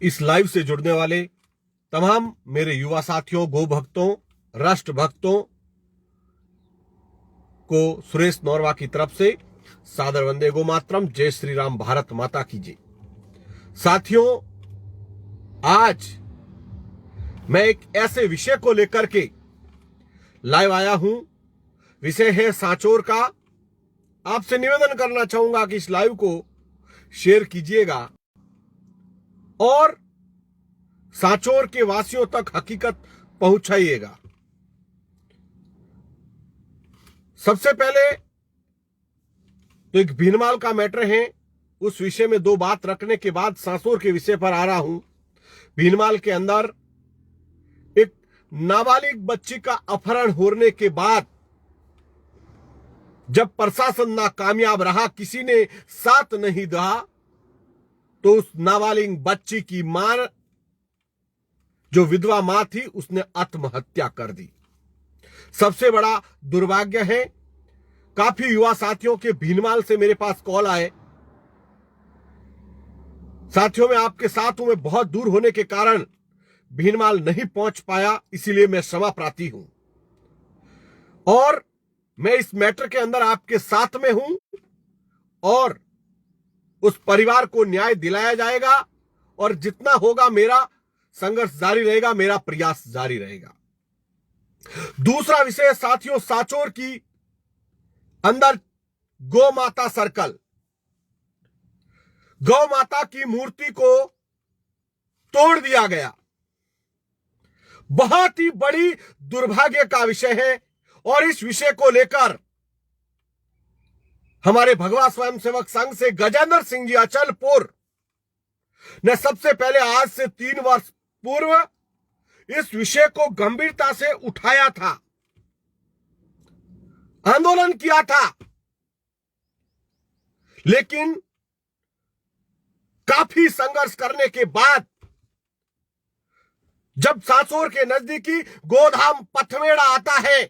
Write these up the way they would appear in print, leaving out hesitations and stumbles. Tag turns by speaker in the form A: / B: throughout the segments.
A: इस लाइव से जुड़ने वाले तमाम मेरे युवा साथियों, गो भक्तों, राष्ट्र भक्तों को सुरेश नौरवा की तरफ से सादर वंदे गो मातरम। जय श्री राम, भारत माता की जय। साथियों, आज मैं एक ऐसे विषय को लेकर के लाइव आया हूं। विषय है सांचौर का। आपसे निवेदन करना चाहूंगा कि इस लाइव को शेयर कीजिएगा और सांचौर के वासियों तक हकीकत पहुंचाइएगा। सबसे पहले तो एक भीनमाल का मैटर है, उस विषय में दो बात रखने के बाद सांचौर के विषय पर आ रहा हूं। भीनमाल के अंदर एक नाबालिग बच्ची का अपहरण होने के बाद जब प्रशासन नाकामयाब रहा, किसी ने साथ नहीं दिया, तो उस नाबालिग बच्ची की मां, जो विधवा मां थी, उसने आत्महत्या कर दी। सबसे बड़ा दुर्भाग्य है, काफी युवा साथियों के भीनमाल से मेरे पास कॉल आए। साथियों, मैं आपके साथ हूं, मैं बहुत दूर होने के कारण भीनमाल नहीं पहुंच पाया, इसीलिए मैं क्षमा प्रार्थी हूं। और मैं इस मैटर के अंदर आपके साथ में हूं और उस परिवार को न्याय दिलाया जाएगा और जितना होगा मेरा संघर्ष जारी रहेगा, मेरा प्रयास जारी रहेगा। दूसरा विषय साथियों, सांचौर की अंदर गौ माता सर्कल, गौ माता की मूर्ति को तोड़ दिया गया। बहुत ही बड़ी दुर्भाग्य का विषय है और इस विषय को लेकर हमारे भगवा स्वयंसेवक संघ से गजेंद्र सिंह जी अचलपुर ने सबसे पहले आज से 3 वर्ष पूर्व इस विषय को गंभीरता से उठाया था, आंदोलन किया था। लेकिन काफी संघर्ष करने के बाद जब सांचौर के नजदीकी गोधाम पथमेड़ा आता है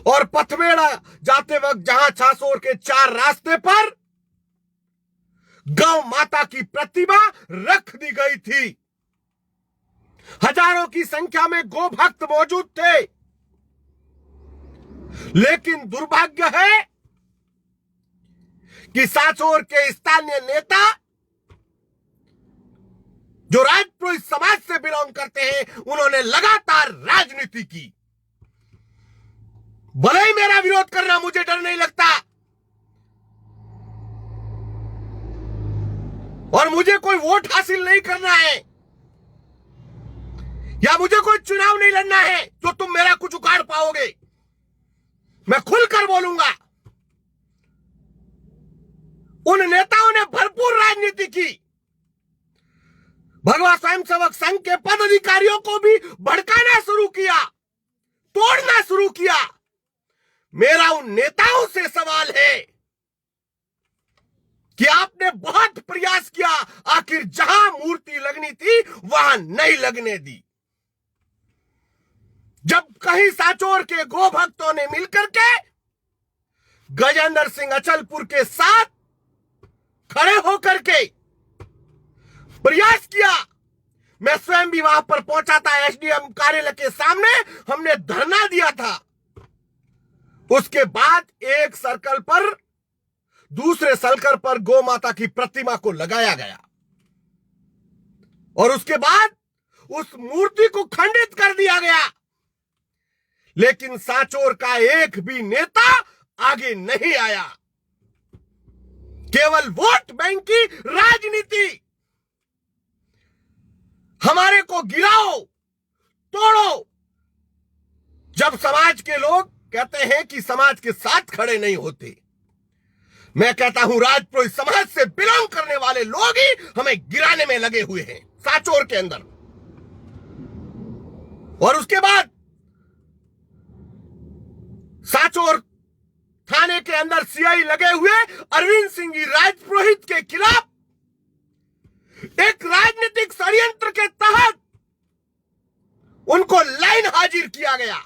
A: और पथमेड़ा जाते वक्त जहां सांचौर के 4 रास्ते पर गौ माता की प्रतिमा रख दी गई थी, हजारों की संख्या में गो भक्त मौजूद थे। लेकिन दुर्भाग्य है कि सांचौर के स्थानीय नेता जो राजपुरोहित समाज से बिलोंग करते हैं, उन्होंने लगातार राजनीति की। भले ही मेरा विरोध करना मुझे डर नहीं लगता और मुझे कोई वोट हासिल नहीं करना है या मुझे कोई चुनाव नहीं लड़ना है तो तुम मेरा कुछ उखाड़ पाओगे, मैं खुलकर बोलूंगा। उन नेताओं ने भरपूर राजनीति की, भगवा स्वयंसेवक संघ के पदाधिकारियों को भी भड़काना शुरू किया, तोड़ना शुरू किया। मेरा उन नेताओं से सवाल है कि आपने बहुत प्रयास किया, आखिर जहां मूर्ति लगनी थी वहां नहीं लगने दी। जब कहीं सांचौर के गो भक्तों ने मिलकर के गजेंद्र सिंह अचलपुर के साथ खड़े होकर के प्रयास किया। मैं स्वयं भी वहां पर पहुंचा था, एसडीएम कार्यालय के सामने हमने धरना दिया था। उसके बाद एक सर्कल पर, दूसरे सर्कल पर गौ माता की प्रतिमा को लगाया गया और उसके बाद उस मूर्ति को खंडित कर दिया गया। लेकिन सांचौर का एक भी नेता आगे नहीं आया। केवल वोट बैंक की राजनीति। हमारे को गिराओ, तोड़ो। जब समाज के लोग कहते हैं कि समाज के साथ खड़े नहीं होते, मैं कहता हूं राजपुरोहित समाज से बिलोंग करने वाले लोग ही हमें गिराने में लगे हुए हैं सांचौर के अंदर। और उसके बाद सांचौर थाने के अंदर सीआई लगे हुए अरविंद सिंह जी राजपुरोहित के खिलाफ एक राजनीतिक षड्यंत्र के तहत उनको लाइन हाजिर किया गया।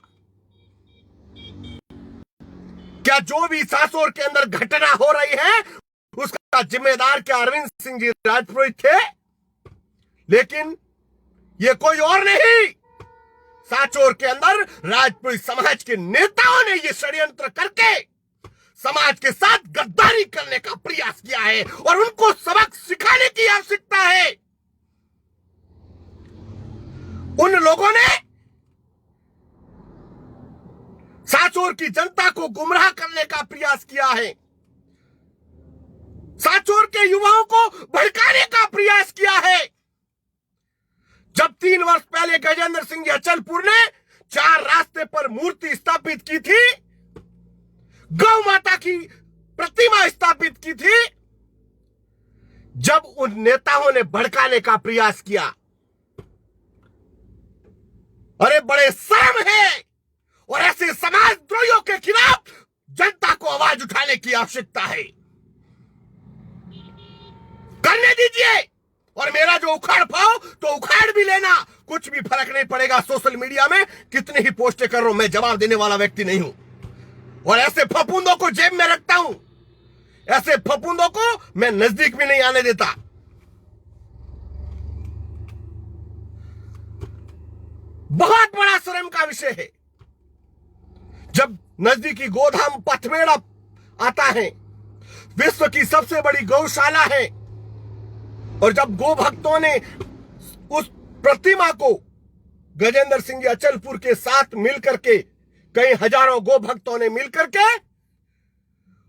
A: क्या जो भी सांचौर के अंदर घटना हो रही है उसका जिम्मेदार क्या अरविंद सिंह जी राजपुरोहित थे? लेकिन ये कोई और नहीं, सांचौर के अंदर राजपुरोहित समाज के नेताओं ने ये षड्यंत्र करके समाज के साथ गद्दारी करने का प्रयास किया है और उनको सबक सिखाने की आवश्यकता है। उन लोगों ने सांचौर की जनता को गुमराह करने का प्रयास किया है, सांचौर के युवाओं को भड़काने का प्रयास किया है। जब 3 वर्ष पहले गजेंद्र सिंह अचलपुर ने 4 रास्ते पर मूर्ति स्थापित की थी, गौ माता की प्रतिमा स्थापित की थी, जब उन नेताओं ने भड़काने का प्रयास किया, अरे बड़े शर्म है। और ऐसे समाजद्रोहियों के खिलाफ जनता को आवाज उठाने की आवश्यकता है। करने दीजिए और मेरा जो उखाड़ पाओ तो उखाड़ भी लेना, कुछ भी फर्क नहीं पड़ेगा। सोशल मीडिया में कितने ही पोस्टें कर रहा हूं, मैं जवाब देने वाला व्यक्ति नहीं हूं और ऐसे फफूंदों को जेब में रखता हूं। ऐसे फफूंदों को मैं नजदीक भी नहीं आने देता। बहुत बड़ा शर्म का विषय है जब नजदीकी गोधाम पथमेड़ा आता है, विश्व की सबसे बड़ी गौशाला है, और जब गो भक्तों ने उस प्रतिमा को गजेंद्र सिंह अचलपुर के साथ मिलकर के, कई हजारों गो भक्तों ने मिलकर के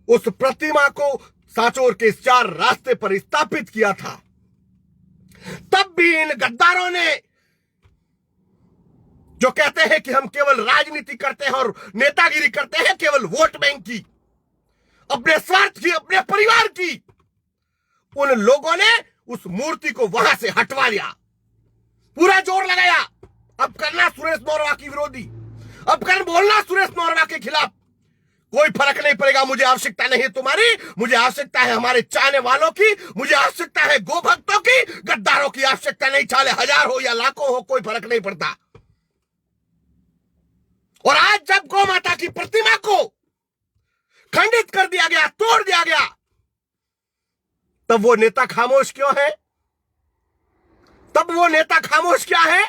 A: उस प्रतिमा को सांचौर के 4 रास्ते पर स्थापित किया था, तब भी इन गद्दारों ने, जो कहते हैं कि हम केवल राजनीति करते हैं और नेतागिरी करते हैं केवल वोट बैंक की, अपने स्वार्थ की, अपने परिवार की, उन लोगों ने उस मूर्ति को वहां से हटवा लिया, पूरा जोर लगाया। अब करना सुरेश नौरवा की विरोधी, अब कर बोलना सुरेश नौरवा के खिलाफ, कोई फर्क नहीं पड़ेगा। मुझे आवश्यकता नहीं है तुम्हारी, मुझे आवश्यकता है हमारे चाहने वालों की, मुझे आवश्यकता है गो भक्तों की, गद्दारों की आवश्यकता नहीं। चाहे 1000 हो या लाखों हो, कोई फर्क नहीं पड़ता। और आज जब गौ माता की प्रतिमा को खंडित कर दिया गया, तोड़ दिया गया, तब वो नेता खामोश क्यों है? तब वो नेता खामोश क्या है?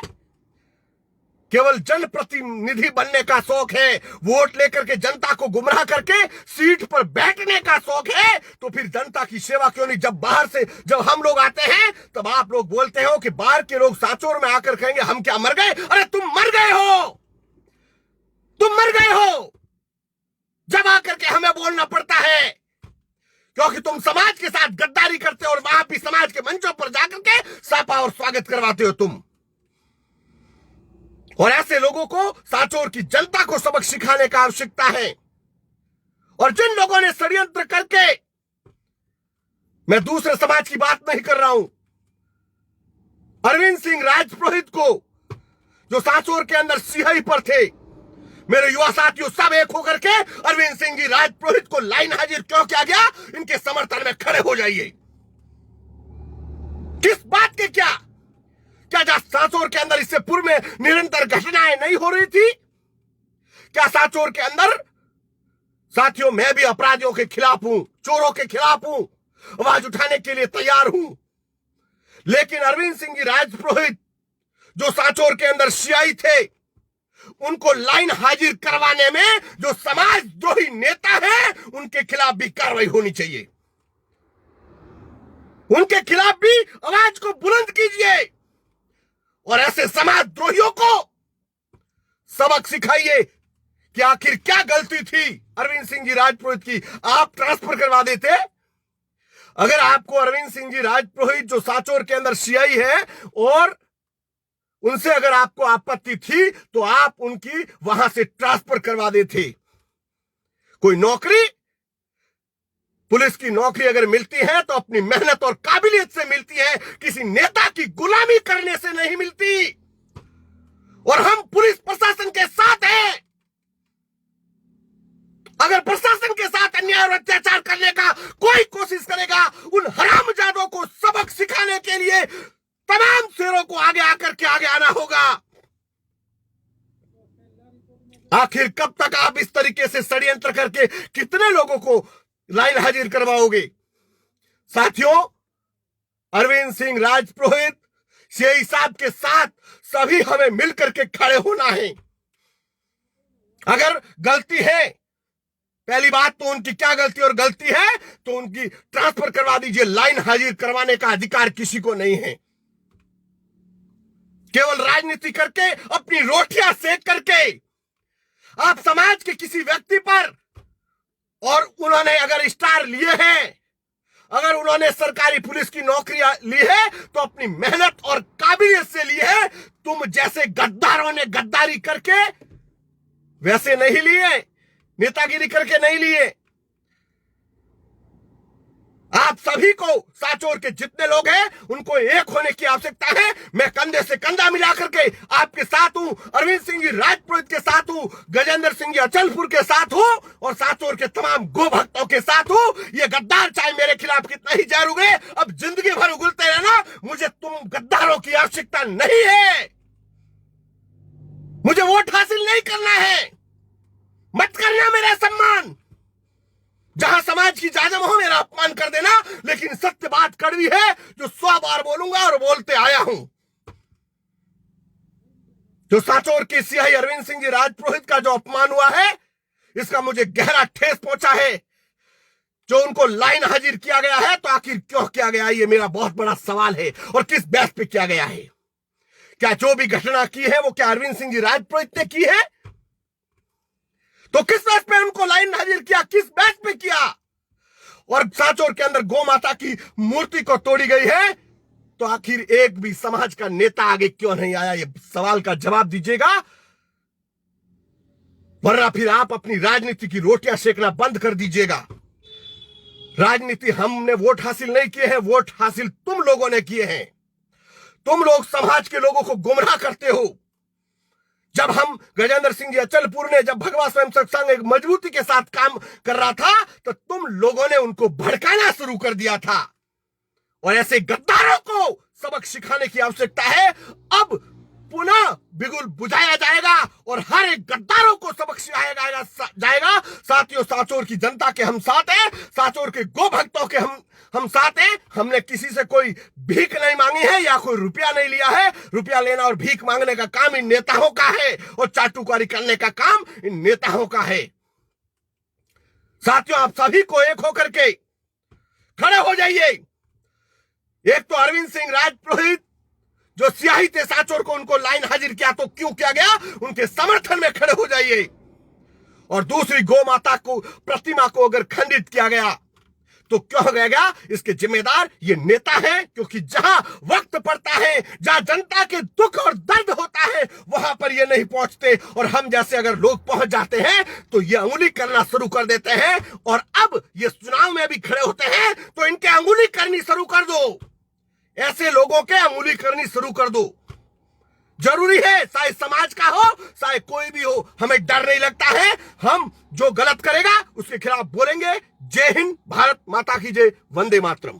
A: केवल जनप्रतिनिधि बनने का शौक है, वोट लेकर के जनता को गुमराह करके सीट पर बैठने का शौक है, तो फिर जनता की सेवा क्यों नहीं? जब बाहर से जब हम लोग आते हैं तब आप लोग बोलते हो कि बाहर के लोग सांचौर में आकर कहेंगे हम क्या मर गए? अरे तुम मर गए हो, तुम मर गए हो। जब आकर के हमें बोलना पड़ता है क्योंकि तुम समाज के साथ गद्दारी करते हो और वहां भी समाज के मंचों पर जाकर के सापा और स्वागत करवाते हो तुम। और ऐसे लोगों को सांचौर की जनता को सबक सिखाने का आवश्यकता है। और जिन लोगों ने षड्यंत्र करके, मैं दूसरे समाज की बात नहीं कर रहा हूं, अरविंद सिंह राजपुरोहित को, जो सांचौर के अंदर सिहाई पर थे, मेरे युवा साथियों सब एक होकर के अरविंद सिंह जी राजपुरोहित को लाइन हाजिर क्यों किया गया? इनके समर्थन में खड़े हो जाइए। किस बात के क्या सांचौर के अंदर इससे पूर्व में निरंतर घटनाएं नहीं हो रही थी? क्या सांचौर के अंदर, साथियों मैं भी अपराधियों के खिलाफ हूं, चोरों के खिलाफ हूं, आवाज उठाने के लिए तैयार हूं, लेकिन अरविंद सिंह जी राजपुरोहित जो सांचौर के अंदर सीआई थे, उनको लाइन हाजिर करवाने में जो समाजद्रोही नेता है उनके खिलाफ भी कार्रवाई होनी चाहिए। उनके खिलाफ भी आवाज को बुलंद कीजिए और ऐसे समाजद्रोहियों को सबक सिखाइए कि आखिर क्या गलती थी अरविंद सिंह जी राजपुरोहित की। आप ट्रांसफर करवा देते। अगर आपको अरविंद सिंह जी राजपुरोहित जो सांचौर के अंदर सीआई है और उनसे अगर आपको आपत्ति थी तो आप उनकी वहां से ट्रांसफर करवा देते। कोई नौकरी, पुलिस की नौकरी अगर मिलती है तो अपनी मेहनत और काबिलियत से मिलती है, किसी नेता की गुलामी करने से नहीं मिलती। और हम पुलिस प्रशासन के साथ हैं। अगर प्रशासन के साथ अन्याय और अत्याचार करने का कोई कोशिश करेगा, उन हरामजादों को सबक सिखाने के लिए तमाम शेरों को आगे आकर के आगे आना होगा। आखिर कब तक आप इस तरीके से षड्यंत्र करके कितने लोगों को लाइन हाजिर करवाओगे? साथियों, अरविंद सिंह राजपुरोहित सीआई साहब के साथ सभी हमें मिलकर के खड़े होना है। अगर गलती है, पहली बात तो उनकी क्या गलती और गलती है तो उनकी ट्रांसफर करवा दीजिए। लाइन हाजिर करवाने का अधिकार किसी को नहीं है। केवल राजनीति करके, अपनी रोटियां सेक करके आप समाज के किसी व्यक्ति पर, और उन्होंने अगर स्टार लिए हैं, अगर उन्होंने सरकारी पुलिस की नौकरी ली है तो अपनी मेहनत और काबिलियत से ली है। तुम जैसे गद्दारों ने गद्दारी करके वैसे नहीं लिए, नेतागिरी करके नहीं लिए। आप सभी को, सांचौर के जितने लोग हैं, उनको एक होने की आवश्यकता है। मैं कंधे से कंधा मिलाकर के आपके साथ हूं, अरविंद सिंह जी राजपुरोहित के साथ हूं, गजेंद्र सिंह जी अचलपुर के साथ हूं और सांचौर के तमाम गो भक्तों के साथ हूं। ये गद्दार चाहे मेरे खिलाफ कितना ही जहर उगले, अब जिंदगी भर उगलते रहना। मुझे तुम गद्दारों की आवश्यकता नहीं है। मुझे वोट हासिल नहीं करना है, मत करना मेरा सम्मान। जहां समाज की जाजम हो मेरा अपमान कर देना, लेकिन सत्य बात कड़वी है जो 100 बार बोलूंगा और बोलते आया हूं। जो सांचौर के सीआई अरविंद सिंह जी राजपुरोहित का जो अपमान हुआ है, इसका मुझे गहरा ठेस पहुंचा है। जो उनको लाइन हाजिर किया गया है तो आखिर क्यों किया गया, ये मेरा बहुत बड़ा सवाल है। और किस बेस पे किया गया है? क्या जो भी घटना की है वो क्या अरविंद सिंह जी राजपुरोहित ने की है? तो किस बेस पे उनको लाइन हाजिर किया, किस बेस पे किया? और सांचौर के अंदर गौ माता की मूर्ति को तोड़ी गई है तो आखिर एक भी समाज का नेता आगे क्यों नहीं आया? ये सवाल का जवाब दीजिएगा, वरना फिर आप अपनी राजनीति की रोटियां सेकना बंद कर दीजिएगा। राजनीति हमने वोट हासिल नहीं किए हैं, वोट हासिल तुम लोगों ने किए हैं। तुम लोग समाज के लोगों को गुमराह करते हो। जब हम गजेंद्र सिंह जी अचलपुर ने, जब भगवा स्वयं संघ एक मजबूती के साथ काम कर रहा था तो तुम लोगों ने उनको भड़काना शुरू कर दिया था। और ऐसे गद्दारों को सबक सिखाने की आवश्यकता है। अब पुनः बिगुल बुझाया जाएगा और हर एक गद्दारों को सबक सिखाया जाएगा। साथियों, सांचौर की जनता के हम साथ हैं, सांचौर के गो भक्तों के हम साथ हैं। हमने किसी से कोई भीख नहीं मांगी है या कोई रुपया नहीं लिया है। रुपया लेना और भीख मांगने का काम इन नेताओं का है और चाटुकारी करने का काम इन नेताओं का है। साथियों, आप सभी को एक होकर के खड़े हो जाइए। एक तो अरविंद सिंह राजपुरोहित जो सियाही थे सांचौर को, उनको लाइन हाजिर किया तो क्यों किया गया, उनके समर्थन में खड़े हो जाइए। और दूसरी, गौ माता को, प्रतिमा को अगर खंडित किया गया तो क्यों हो गया, इसके जिम्मेदार ये नेता हैं। क्योंकि जहां वक्त पड़ता है, जहां जनता के दुख और दर्द होता है, वहां पर ये नहीं पहुंचते। और हम जैसे अगर लोग पहुंच जाते हैं तो ये अंगुली करना शुरू कर देते हैं। और अब ये चुनाव में भी खड़े होते हैं तो इनके अंगुली करनी शुरू कर दो। ऐसे लोगों के अंगुली करनी शुरू कर दो। जरूरी है, चाहे समाज का हो, चाहे कोई भी हो, हमें डर नहीं लगता है। हम जो गलत करेगा उसके खिलाफ बोलेंगे। जय हिंद, भारत माता की जय, वंदे मातरम।